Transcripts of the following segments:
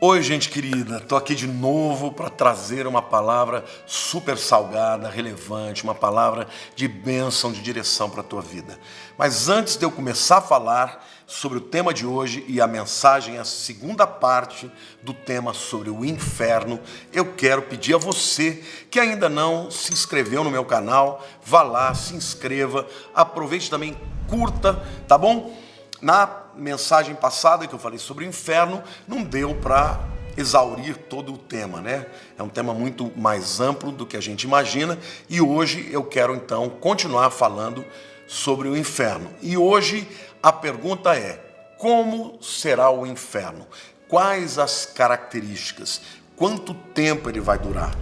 Oi, gente querida, estou aqui de novo para trazer uma palavra super salgada, relevante, uma palavra de bênção, de direção para a tua vida. Mas antes de eu começar a falar sobre o tema de hoje e a mensagem, a segunda parte do tema sobre o inferno, eu quero pedir a você que ainda não se inscreveu no meu canal, vá lá, se inscreva, aproveite também, curta, tá bom? Na mensagem passada que eu falei sobre o inferno, não deu para exaurir todo o tema, né? É um tema muito mais amplo do que a gente imagina e hoje eu quero então continuar falando sobre o inferno. E hoje a pergunta é: como será o inferno? Quais as características? Quanto tempo ele vai durar?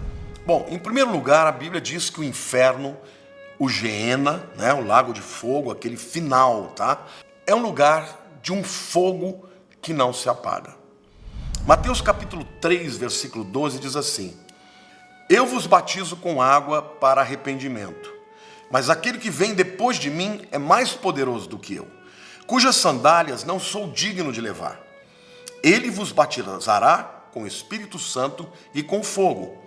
Bom, em primeiro lugar, a Bíblia diz que o inferno, o Geena, né, o lago de fogo, aquele final, tá? É um lugar de um fogo que não se apaga. Mateus capítulo 3, versículo 12 diz assim: Eu vos batizo com água para arrependimento, mas aquele que vem depois de mim é mais poderoso do que eu, cujas sandálias não sou digno de levar. Ele vos batizará com o Espírito Santo e com fogo.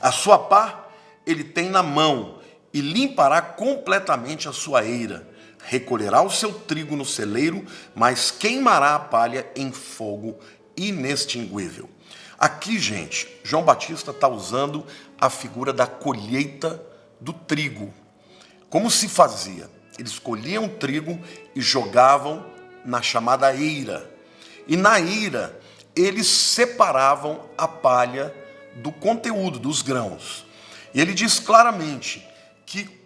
A sua pá ele tem na mão e limpará completamente a sua eira. Recolherá o seu trigo no celeiro, mas queimará a palha em fogo inextinguível. Aqui, gente, João Batista está usando a figura da colheita do trigo. Como se fazia? Eles colhiam o trigo e jogavam na chamada eira. E na eira, eles separavam a palha do conteúdo, dos grãos. E ele diz claramente que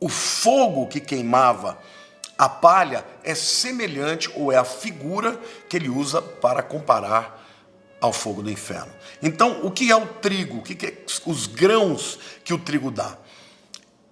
o fogo que queimava a palha é semelhante ou é a figura que ele usa para comparar ao fogo do inferno. Então, o que é o trigo? O que é os grãos que o trigo dá?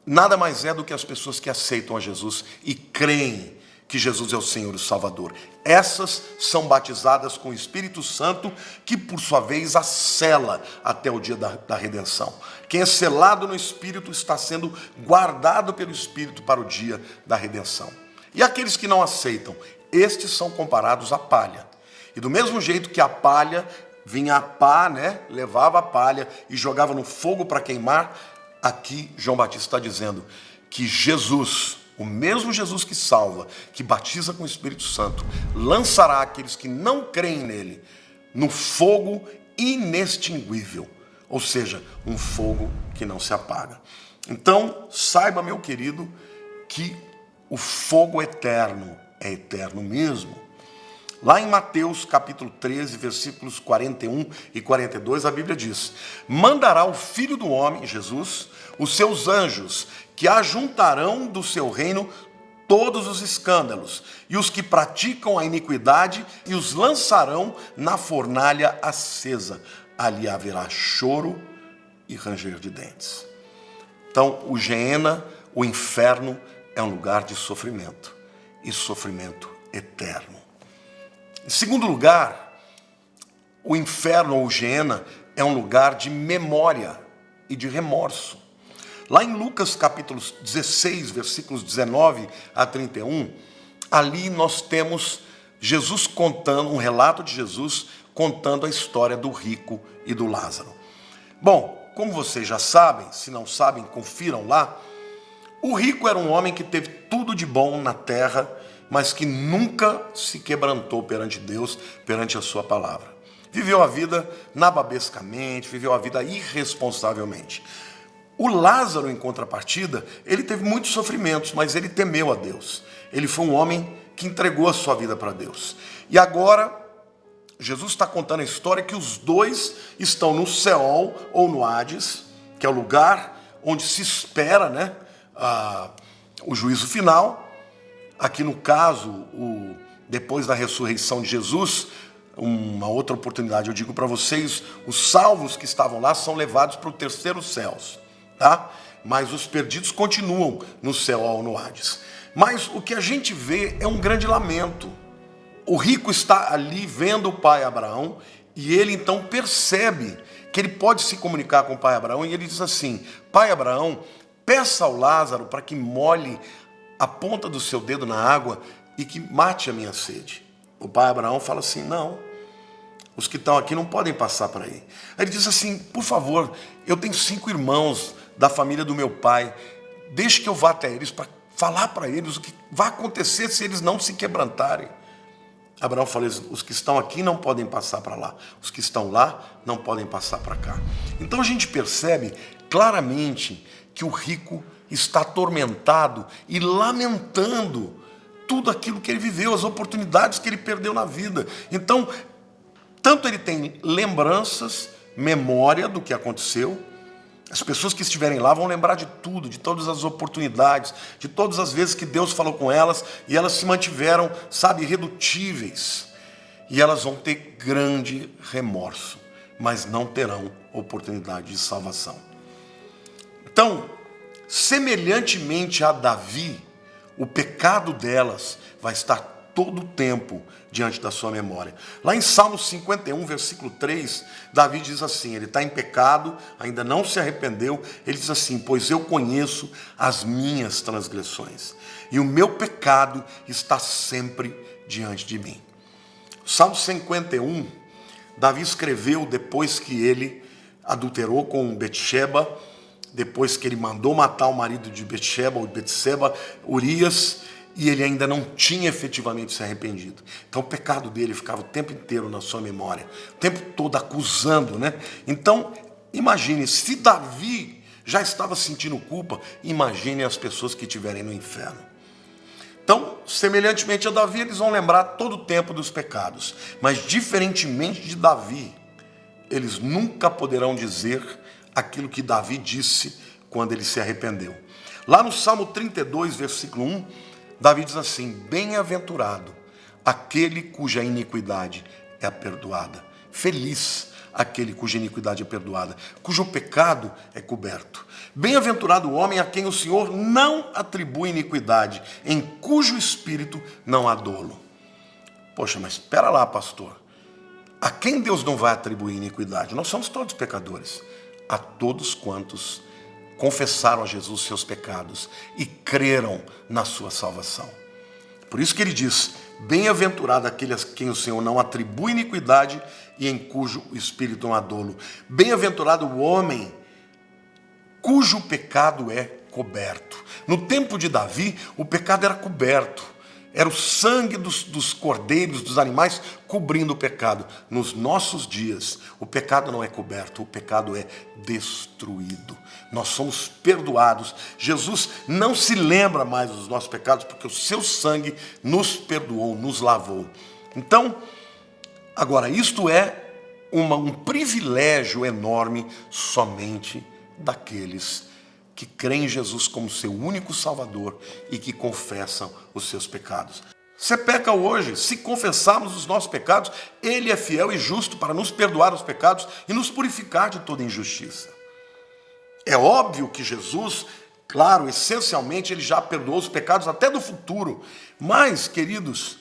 Nada mais é do que as pessoas que aceitam a Jesus e creem que Jesus é o Senhor e o Salvador. Essas são batizadas com o Espírito Santo, que por sua vez a sela até o dia da redenção. Quem é selado no Espírito está sendo guardado pelo Espírito para o dia da redenção. E aqueles que não aceitam, estes são comparados à palha. E do mesmo jeito que a palha, vinha a pá, né, levava a palha e jogava no fogo para queimar, aqui João Batista está dizendo que Jesus, o mesmo Jesus que salva, que batiza com o Espírito Santo, lançará aqueles que não creem nele no fogo inextinguível, ou seja, um fogo que não se apaga. Então, saiba, meu querido, que o fogo eterno é eterno mesmo. Lá em Mateus capítulo 13, versículos 41 e 42, a Bíblia diz: Mandará o Filho do Homem, Jesus, os seus anjos, que ajuntarão do seu reino todos os escândalos e os que praticam a iniquidade e os lançarão na fornalha acesa. Ali haverá choro e ranger de dentes. Então, o Geena, o inferno, é um lugar de sofrimento e sofrimento eterno. Em segundo lugar, o inferno ou o Geena é um lugar de memória e de remorso. Lá em Lucas capítulo 16, versículos 19 a 31, ali nós temos Jesus contando, um relato de Jesus contando a história do rico e do Lázaro. Bom, como vocês já sabem, se não sabem, confiram lá, o rico era um homem que teve tudo de bom na terra, mas que nunca se quebrantou perante Deus, perante a sua palavra. Viveu a vida nababescamente, viveu a vida irresponsavelmente. O Lázaro, em contrapartida, ele teve muitos sofrimentos, mas ele temeu a Deus. Ele foi um homem que entregou a sua vida para Deus. E agora, Jesus está contando a história que os dois estão no Seol ou no Hades, que é o lugar onde se espera, né, o juízo final. Aqui no caso, depois da ressurreição de Jesus, uma outra oportunidade eu digo para vocês, os salvos que estavam lá são levados para o terceiro céus. Tá? Mas os perdidos continuam no Seol ou no Hades. Mas o que a gente vê é um grande lamento. O rico está ali vendo o pai Abraão e ele então percebe que ele pode se comunicar com o pai Abraão e ele diz assim: Pai Abraão, peça ao Lázaro para que molhe a ponta do seu dedo na água e que mate a minha sede. O pai Abraão fala assim: não, Os que estão aqui não podem passar para aí. Aí ele diz assim, por favor, eu tenho 5 irmãos da família do meu pai, deixe que eu vá até eles para falar para eles o que vai acontecer se eles não se quebrantarem. Abraão falou, os que estão aqui não podem passar para lá, os que estão lá não podem passar para cá. Então a gente percebe claramente que o rico está atormentado e lamentando tudo aquilo que ele viveu, as oportunidades que ele perdeu na vida. Então, tanto ele tem lembranças, memória do que aconteceu. As pessoas que estiverem lá vão lembrar de tudo, de todas as oportunidades, de todas as vezes que Deus falou com elas e elas se mantiveram, sabe, irredutíveis. E elas vão ter grande remorso, mas não terão oportunidade de salvação. Então, semelhantemente a Davi, o pecado delas vai estar todo o tempo diante da sua memória. Lá em Salmos 51, versículo 3, Davi diz assim, ele está em pecado, ainda não se arrependeu, ele diz assim, pois eu conheço as minhas transgressões, e o meu pecado está sempre diante de mim. Salmo 51, Davi escreveu depois que ele adulterou com Betseba, depois que ele mandou matar o marido de Betseba, Urias, e ele ainda não tinha efetivamente se arrependido. Então o pecado dele ficava o tempo inteiro na sua memória, o tempo todo acusando, né? Então, imagine, se Davi já estava sentindo culpa, imagine as pessoas que estiverem no inferno. Então, semelhantemente a Davi, eles vão lembrar todo o tempo dos pecados, mas diferentemente de Davi, eles nunca poderão dizer aquilo que Davi disse quando ele se arrependeu. Lá no Salmo 32, versículo 1, Davi diz assim, bem-aventurado aquele cuja iniquidade é perdoada. Feliz aquele cuja iniquidade é perdoada, cujo pecado é coberto. Bem-aventurado o homem a quem o Senhor não atribui iniquidade, em cujo espírito não há dolo. Poxa, mas espera lá, pastor. A quem Deus não vai atribuir iniquidade? Nós somos todos pecadores. A todos quantos confessaram a Jesus seus pecados e creram na sua salvação. Por isso que ele diz, bem-aventurado aquele a quem o Senhor não atribui iniquidade e em cujo espírito não há dolo. Bem-aventurado o homem cujo pecado é coberto. No tempo de Davi, o pecado era coberto. Era o sangue dos cordeiros, dos animais, cobrindo o pecado. Nos nossos dias, o pecado não é coberto, o pecado é destruído. Nós somos perdoados. Jesus não se lembra mais dos nossos pecados, porque o seu sangue nos perdoou, nos lavou. Então, agora, isto é um privilégio enorme somente daqueles que creem em Jesus como seu único Salvador e que confessam os seus pecados. Você peca hoje, se confessarmos os nossos pecados, Ele é fiel e justo para nos perdoar os pecados e nos purificar de toda injustiça. É óbvio que Jesus, claro, essencialmente, Ele já perdoou os pecados até do futuro, mas, queridos,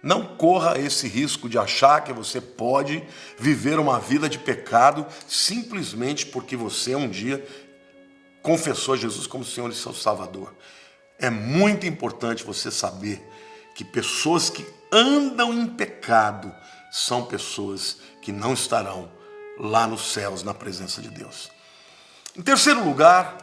não corra esse risco de achar que você pode viver uma vida de pecado simplesmente porque você um dia confessou Jesus como Senhor e seu Salvador. É muito importante você saber que pessoas que andam em pecado são pessoas que não estarão lá nos céus, na presença de Deus. Em terceiro lugar,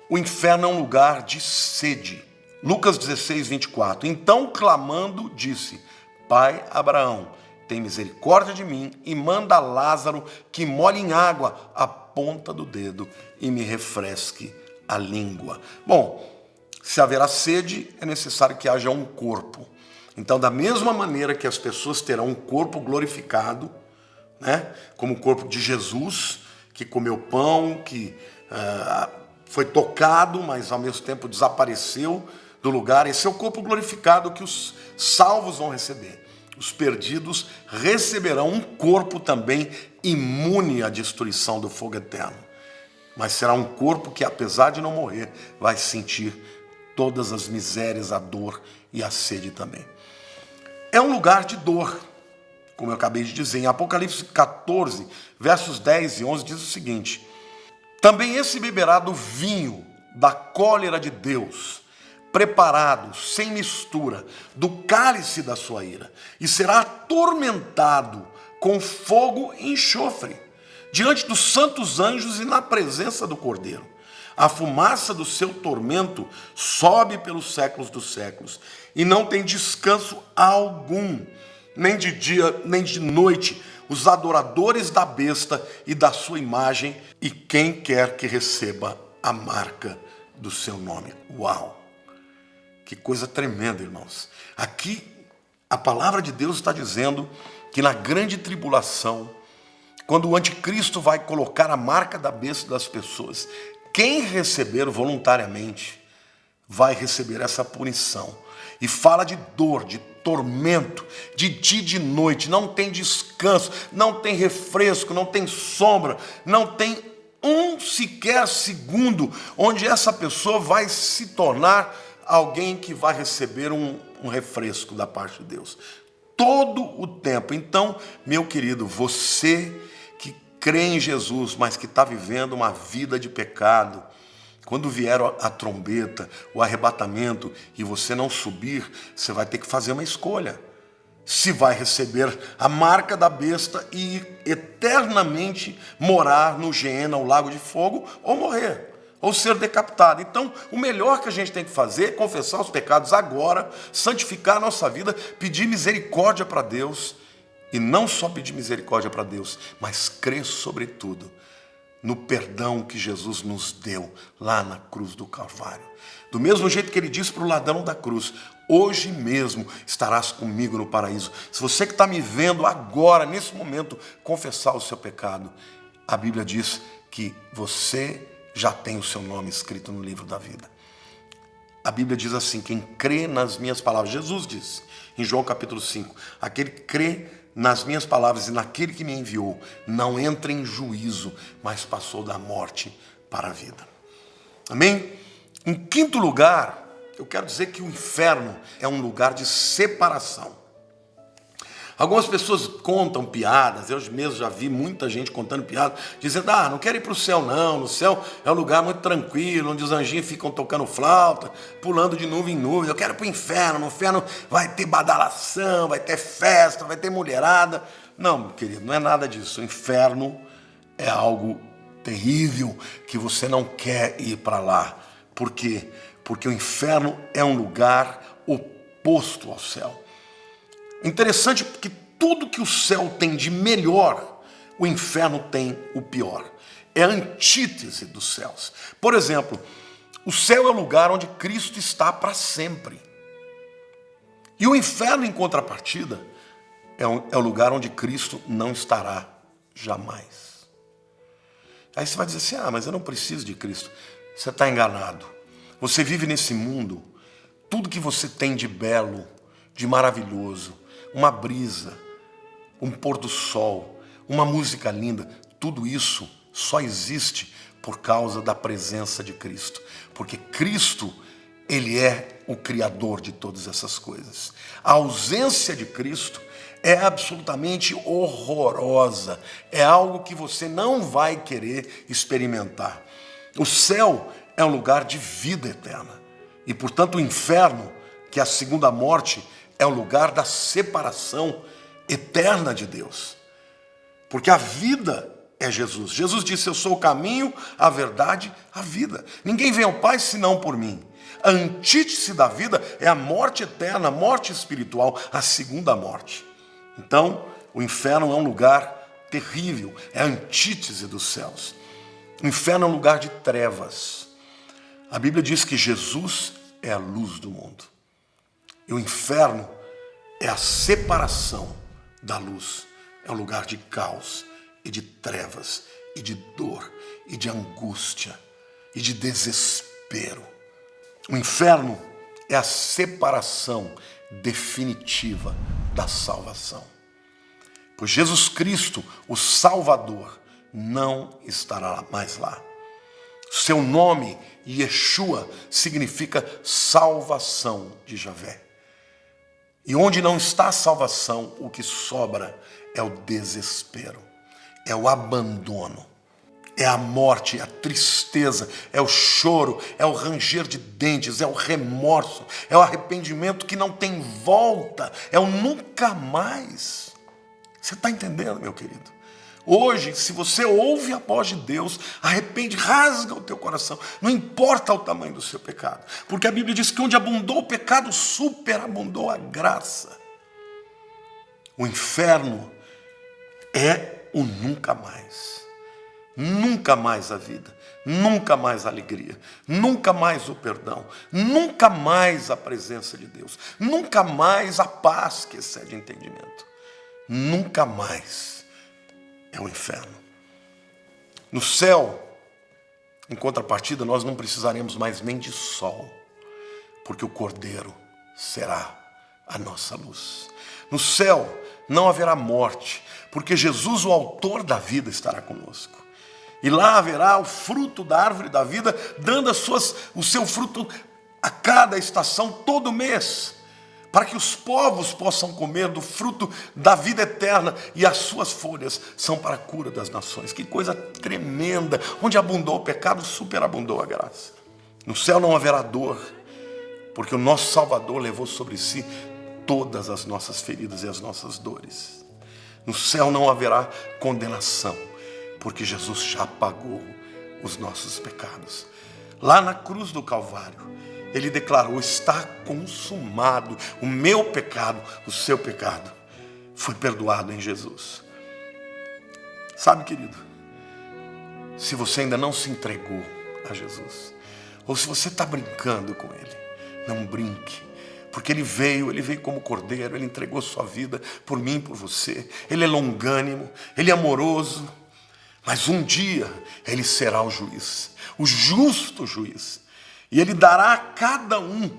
o inferno é um lugar de sede. Lucas 16, 24. Então, clamando, disse, Pai Abraão, tem misericórdia de mim e manda Lázaro que molhe em água a ponta do dedo e me refresque a língua. Bom, se haverá sede, é necessário que haja um corpo. Então, da mesma maneira que as pessoas terão um corpo glorificado, né, como o corpo de Jesus, que comeu pão, que foi tocado, mas ao mesmo tempo desapareceu do lugar, esse é o corpo glorificado que os salvos vão receber. Os perdidos receberão um corpo também imune à destruição do fogo eterno. Mas será um corpo que, apesar de não morrer, vai sentir todas as misérias, a dor e a sede também. É um lugar de dor, como eu acabei de dizer. Em Apocalipse 14, versos 10 e 11, diz o seguinte, também esse beberá do vinho da cólera de Deus, preparado, sem mistura, do cálice da sua ira, e será atormentado com fogo e enxofre, diante dos santos anjos e na presença do Cordeiro. A fumaça do seu tormento sobe pelos séculos dos séculos, e não tem descanso algum, nem de dia, nem de noite, os adoradores da besta e da sua imagem, e quem quer que receba a marca do seu nome. Uau! Que coisa tremenda, irmãos. Aqui, a palavra de Deus está dizendo que na grande tribulação, quando o anticristo vai colocar a marca da besta das pessoas, quem receber voluntariamente vai receber essa punição. E fala de dor, de tormento, de dia e de noite, não tem descanso, não tem refresco, não tem sombra, não tem um sequer segundo onde essa pessoa vai se tornar alguém que vai receber um refresco da parte de Deus. Todo o tempo. Então, meu querido, você que crê em Jesus, mas que está vivendo uma vida de pecado, quando vier a trombeta, o arrebatamento, e você não subir, você vai ter que fazer uma escolha. Se vai receber a marca da besta e eternamente morar no Geena, o lago de fogo, ou morrer, ou ser decapitado. Então, o melhor que a gente tem que fazer é confessar os pecados agora, santificar a nossa vida, pedir misericórdia para Deus, e não só pedir misericórdia para Deus, mas crer sobretudo no perdão que Jesus nos deu lá na cruz do Calvário. Do mesmo jeito que ele disse para o ladrão da cruz: hoje mesmo estarás comigo no paraíso. Se você que está me vendo agora, nesse momento, confessar o seu pecado, a Bíblia diz que você já tem o seu nome escrito no livro da vida. A Bíblia diz assim: quem crê nas minhas palavras, Jesus disse em João capítulo 5, aquele que crê nas minhas palavras e naquele que me enviou, não entra em juízo, mas passou da morte para a vida. Amém? Em quinto lugar, eu quero dizer que o inferno é um lugar de separação. Algumas pessoas contam piadas, eu mesmo já vi muita gente contando piadas, dizendo: não quero ir para o céu não, no céu é um lugar muito tranquilo, onde os anjinhos ficam tocando flauta, pulando de nuvem em nuvem. Eu quero ir para o inferno, no inferno vai ter badalação, vai ter festa, vai ter mulherada. Não, meu querido, não é nada disso. O inferno é algo terrível que você não quer ir para lá. Por quê? Porque o inferno é um lugar oposto ao céu. Interessante porque tudo que o céu tem de melhor, o inferno tem o pior. É a antítese dos céus. Por exemplo, o céu é o lugar onde Cristo está para sempre. E o inferno, em contrapartida, é o lugar onde Cristo não estará jamais. Aí você vai dizer assim: mas eu não preciso de Cristo. Você está enganado. Você vive nesse mundo, tudo que você tem de belo, de maravilhoso, uma brisa, um pôr do sol, uma música linda, tudo isso só existe por causa da presença de Cristo. Porque Cristo, Ele é o Criador de todas essas coisas. A ausência de Cristo é absolutamente horrorosa. É algo que você não vai querer experimentar. O céu é um lugar de vida eterna. E, portanto, o inferno, que é a segunda morte, é o lugar da separação eterna de Deus. Porque a vida é Jesus. Jesus disse: eu sou o caminho, a verdade, a vida. Ninguém vem ao Pai senão por mim. A antítese da vida é a morte eterna, a morte espiritual, a segunda morte. Então, o inferno é um lugar terrível, é a antítese dos céus. O inferno é um lugar de trevas. A Bíblia diz que Jesus é a luz do mundo. E o inferno é a separação da luz. É um lugar de caos e de trevas e de dor e de angústia e de desespero. O inferno é a separação definitiva da salvação. Pois Jesus Cristo, o Salvador, não estará mais lá. Seu nome, Yeshua, significa salvação de Javé. E onde não está a salvação, o que sobra é o desespero, é o abandono, é a morte, é a tristeza, é o choro, é o ranger de dentes, é o remorso, é o arrependimento que não tem volta, é o nunca mais. Você está entendendo, meu querido? Hoje, se você ouve a voz de Deus, arrepende, rasga o teu coração, não importa o tamanho do seu pecado, porque a Bíblia diz que onde abundou o pecado, superabundou a graça. O inferno é o nunca mais. Nunca mais a vida, nunca mais a alegria, nunca mais o perdão, nunca mais a presença de Deus, nunca mais a paz que excede entendimento. Nunca mais é o inferno. No céu, em contrapartida, nós não precisaremos mais nem de sol, porque o Cordeiro será a nossa luz. No céu não haverá morte, porque Jesus, o autor da vida, estará conosco. E lá haverá o fruto da árvore da vida, dando o seu fruto a cada estação, todo mês, para que os povos possam comer do fruto da vida eterna, e as suas folhas são para a cura das nações. Que coisa tremenda! Onde abundou o pecado, superabundou a graça. No céu não haverá dor, porque o nosso Salvador levou sobre si todas as nossas feridas e as nossas dores. No céu não haverá condenação, porque Jesus já pagou os nossos pecados. Lá na cruz do Calvário, ele declarou: está consumado. O meu pecado, o seu pecado, foi perdoado em Jesus. Sabe, querido, se você ainda não se entregou a Jesus, ou se você está brincando com ele, não brinque. Porque ele veio como cordeiro, ele entregou sua vida por mim e por você. Ele é longânimo, ele é amoroso. Mas um dia ele será o juiz, o justo juiz. E ele dará a cada um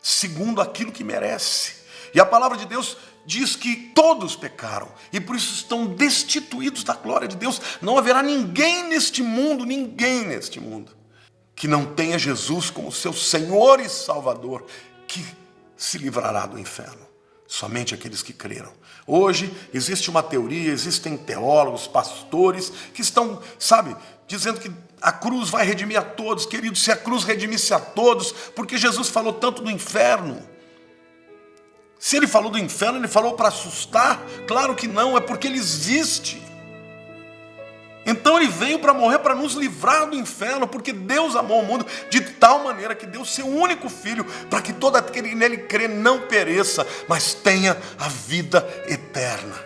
segundo aquilo que merece. E a palavra de Deus diz que todos pecaram e por isso estão destituídos da glória de Deus. Não haverá ninguém neste mundo, que não tenha Jesus como seu Senhor e Salvador, que se livrará do inferno. Somente aqueles que creram. Hoje existe uma teoria, existem teólogos, pastores que estão, dizendo que a cruz vai redimir a todos. Querido, se a cruz redimisse a todos, por que Jesus falou tanto do inferno? Se ele falou do inferno, ele falou para assustar? Claro que não, é porque ele existe. Então ele veio para morrer, para nos livrar do inferno, porque Deus amou o mundo de tal maneira que deu seu único filho, para que todo aquele que nele crê não pereça, mas tenha a vida eterna.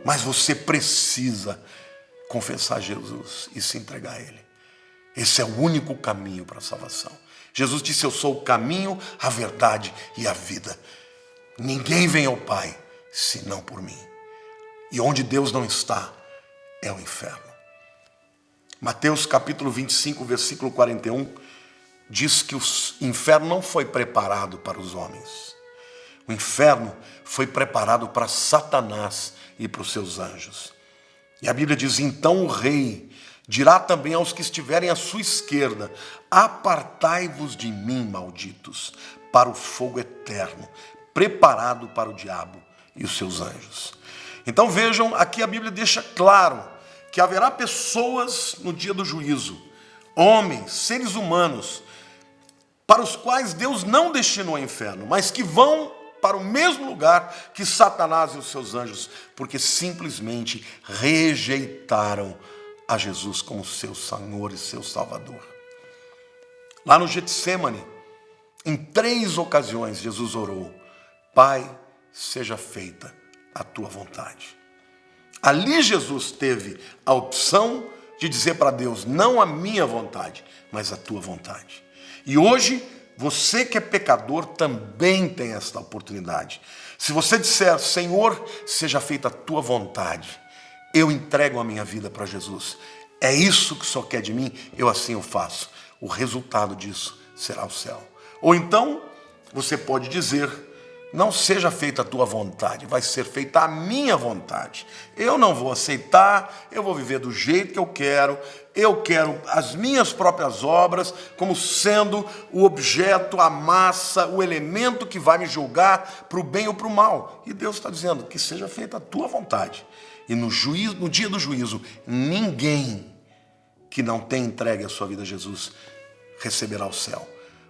Mas você precisa confessar Jesus e se entregar a ele. Esse é o único caminho para a salvação. Jesus disse: eu sou o caminho, a verdade e a vida. Ninguém vem ao Pai senão por mim. E onde Deus não está, é o inferno. Mateus capítulo 25, versículo 41, diz que o inferno não foi preparado para os homens. O inferno foi preparado para Satanás e para os seus anjos. E a Bíblia diz: então o rei dirá também aos que estiverem à sua esquerda: apartai-vos de mim, malditos, para o fogo eterno, preparado para o diabo e os seus anjos. Então vejam, aqui a Bíblia deixa claro que haverá pessoas no dia do juízo, homens, seres humanos, para os quais Deus não destinou ao inferno, mas que vão para o mesmo lugar que Satanás e os seus anjos, porque simplesmente rejeitaram a Jesus como seu Senhor e seu Salvador. Lá no Getsêmani, em 3 ocasiões, Jesus orou: Pai, seja feita a tua vontade. Ali Jesus teve a opção de dizer para Deus: não a minha vontade, mas a tua vontade. E hoje, você que é pecador também tem esta oportunidade. Se você disser: Senhor, seja feita a tua vontade, eu entrego a minha vida para Jesus, é isso que o Senhor quer de mim, eu assim o faço. O resultado disso será o céu. Ou então, você pode dizer: não seja feita a tua vontade, vai ser feita a minha vontade. Eu não vou aceitar, eu vou viver do jeito que eu quero as minhas próprias obras como sendo o objeto, a massa, o elemento que vai me julgar para o bem ou para o mal. E Deus está dizendo que seja feita a tua vontade. E no dia do juízo, ninguém que não tenha entregue a sua vida a Jesus receberá o céu.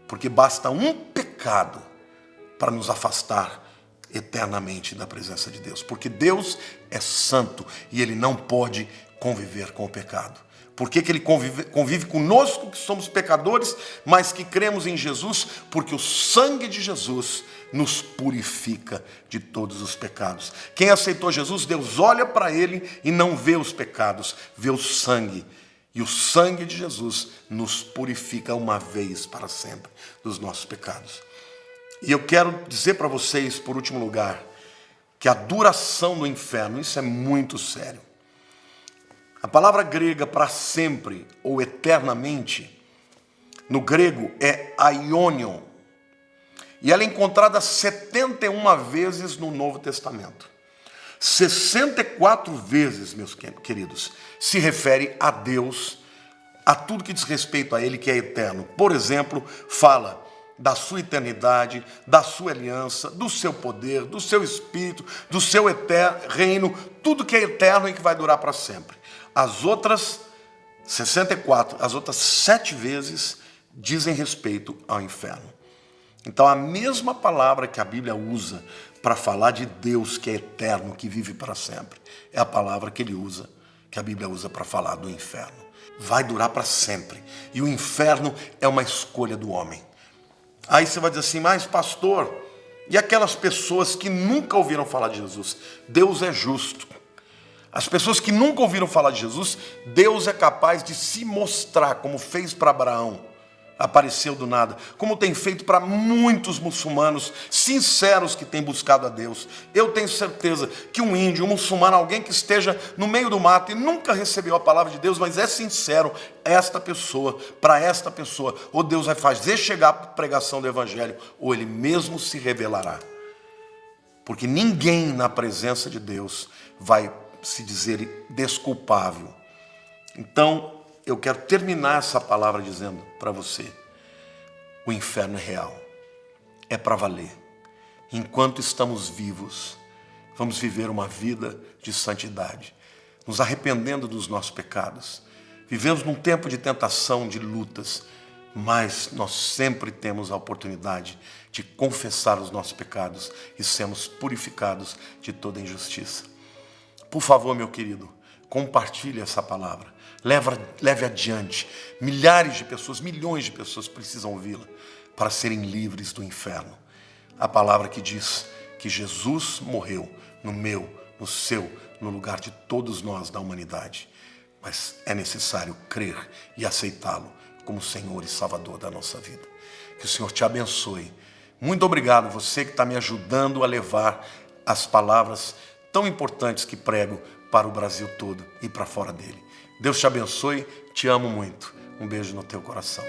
Porque basta um pecado para nos afastar eternamente da presença de Deus. Porque Deus é santo e Ele não pode conviver com o pecado. Por que Ele convive conosco, que somos pecadores, mas que cremos em Jesus? Porque o sangue de Jesus nos purifica de todos os pecados. Quem aceitou Jesus, Deus olha para ele e não vê os pecados, vê o sangue. E o sangue de Jesus nos purifica uma vez para sempre dos nossos pecados. E eu quero dizer para vocês, por último lugar, que a duração do inferno, isso é muito sério. A palavra grega para sempre ou eternamente, no grego é aionion. E ela é encontrada 71 vezes no Novo Testamento. 64 vezes, meus queridos, se refere a Deus, a tudo que diz respeito a Ele, que é eterno. Por exemplo, fala da sua eternidade, da sua aliança, do seu poder, do seu espírito, do seu eterno reino, tudo que é eterno e que vai durar para sempre. As outras 64, as outras 7 vezes dizem respeito ao inferno. Então a mesma palavra que a Bíblia usa para falar de Deus que é eterno, que vive para sempre, é a palavra que ele usa, que a Bíblia usa para falar do inferno. Vai durar para sempre. E o inferno é uma escolha do homem. Aí você vai dizer assim, mas pastor, e aquelas pessoas que nunca ouviram falar de Jesus? Deus é justo. As pessoas que nunca ouviram falar de Jesus, Deus é capaz de se mostrar, como fez para Abraão, apareceu do nada, como tem feito para muitos muçulmanos sinceros que têm buscado a Deus. Eu tenho certeza que um índio, um muçulmano, alguém que esteja no meio do mato e nunca recebeu a palavra de Deus, mas é sincero, para esta pessoa, ou Deus vai fazer chegar a pregação do evangelho, ou ele mesmo se revelará. Porque ninguém na presença de Deus vai se dizer desculpável. Então, eu quero terminar essa palavra dizendo para você, o inferno é real, é para valer. Enquanto estamos vivos, vamos viver uma vida de santidade, nos arrependendo dos nossos pecados. Vivemos num tempo de tentação, de lutas, mas nós sempre temos a oportunidade de confessar os nossos pecados e sermos purificados de toda injustiça. Por favor, meu querido, compartilhe essa palavra. Leve adiante. Milhares de pessoas, milhões de pessoas precisam ouvi-la para serem livres do inferno. A palavra que diz que Jesus morreu no meu, no seu, no lugar de todos nós da humanidade. Mas é necessário crer e aceitá-lo como Senhor e Salvador da nossa vida. Que o Senhor te abençoe. Muito obrigado, você que está me ajudando a levar as palavras tão importantes que prego para o Brasil todo e para fora dele. Deus te abençoe, te amo muito. Um beijo no teu coração.